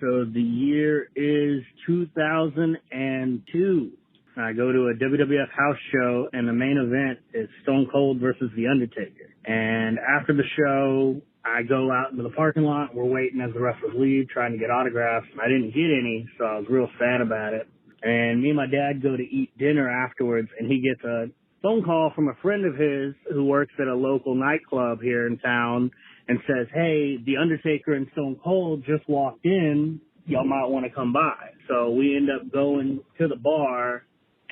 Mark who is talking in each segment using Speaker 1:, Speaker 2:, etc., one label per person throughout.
Speaker 1: So the year is 2002. I go to a WWF house show, and the main event is Stone Cold versus The Undertaker. And after the show, I go out into the parking lot. We're waiting as the wrestlers leave, trying to get autographs. I didn't get any, so I was real sad about it. And me and my dad go to eat dinner afterwards, and he gets a phone call from a friend of his who works at a local nightclub here in town and says, hey, The Undertaker and Stone Cold just walked in. Y'all might want to come by. So we end up going to the bar,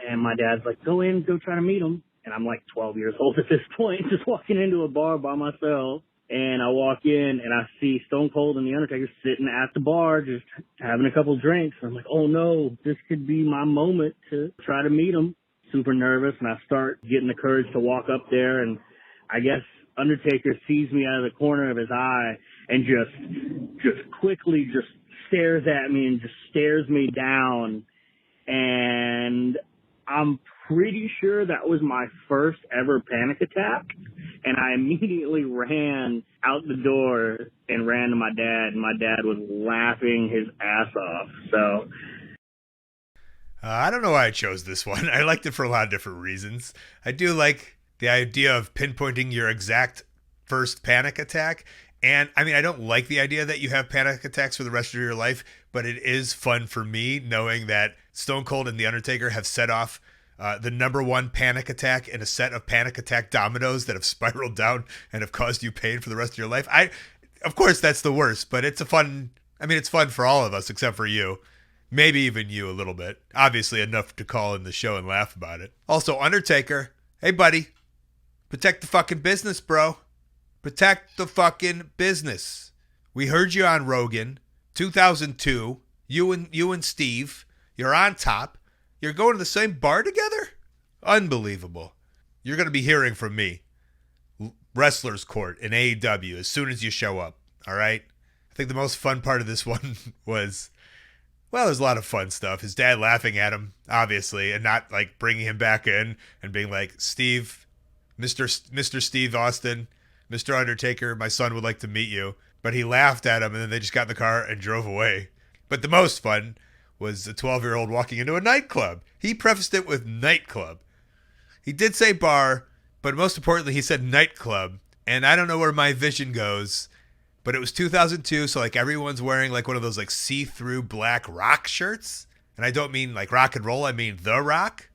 Speaker 1: and my dad's like, go in, go try to meet him. And I'm like 12 years old at this point, just walking into a bar by myself. And I walk in, and I see Stone Cold and The Undertaker sitting at the bar, just having a couple drinks. And I'm like, oh, no, this could be my moment to try to meet him. Super nervous, and I start getting the courage to walk up there. And I guess Undertaker sees me out of the corner of his eye and just quickly just stares at me and just stares me down. And I'm pretty sure that was my first ever panic attack. And I immediately ran out the door and ran to my dad, and my dad was laughing his ass off. So
Speaker 2: I don't know why I chose this one. I liked it for a lot of different reasons. I do like the idea of pinpointing your exact first panic attack. And I mean, I don't like the idea that you have panic attacks for the rest of your life, but it is fun for me knowing that Stone Cold and The Undertaker have set off the number one panic attack in a set of panic attack dominoes that have spiraled down and have caused you pain for the rest of your life. Of course, that's the worst, but it's fun for all of us except for you. Maybe even you a little bit. Obviously enough to call in the show and laugh about it. Also, Undertaker, hey buddy, protect the fucking business, bro. Protect the fucking business. We heard you on Rogan, 2002. You and Steve, you're on top. You're going to the same bar together? Unbelievable. You're going to be hearing from me, Wrestler's Court in AEW, as soon as you show up, all right? I think the most fun part of this one was, well, there's a lot of fun stuff. His dad laughing at him, obviously, and not like bringing him back in and being like, Steve, Mr. Steve Austin, Mr. Undertaker, my son would like to meet you. But he laughed at him, and then they just got in the car and drove away. But the most fun was a 12-year-old walking into a nightclub. He prefaced it with nightclub. He did say bar, but most importantly, he said nightclub. And I don't know where my vision goes, but it was 2002, so like everyone's wearing like one of those like see-through black rock shirts. And I don't mean like rock and roll, I mean The Rock.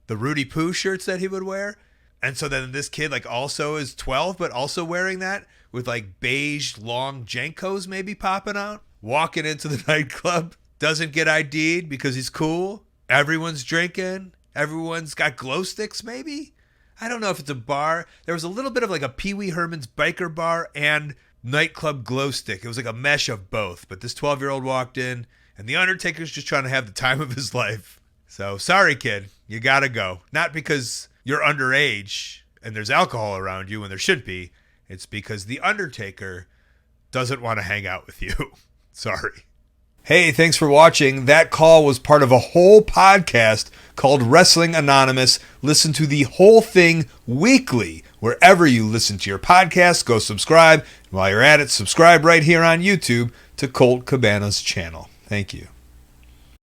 Speaker 2: The Rudy Poo shirts that he would wear. And so then this kid like also is 12, but also wearing that with like beige long Jenkos maybe popping out. Walking into the nightclub. Doesn't get ID'd because he's cool. Everyone's drinking. Everyone's got glow sticks maybe. I don't know if it's a bar. There was a little bit of like a Pee Wee Herman's biker bar and nightclub glow stick. It was like a mesh of both. But this 12-year-old walked in, and The Undertaker's just trying to have the time of his life. So sorry, kid. You gotta go. Not because you're underage and there's alcohol around you when there shouldn't be. It's because The Undertaker doesn't want to hang out with you. Sorry. Hey, thanks for watching. That call was part of a whole podcast called Wrestling Anonymous. Listen to the whole thing weekly. Wherever you listen to your podcasts, go subscribe. And while you're at it, subscribe right here on YouTube to Colt Cabana's channel. Thank you.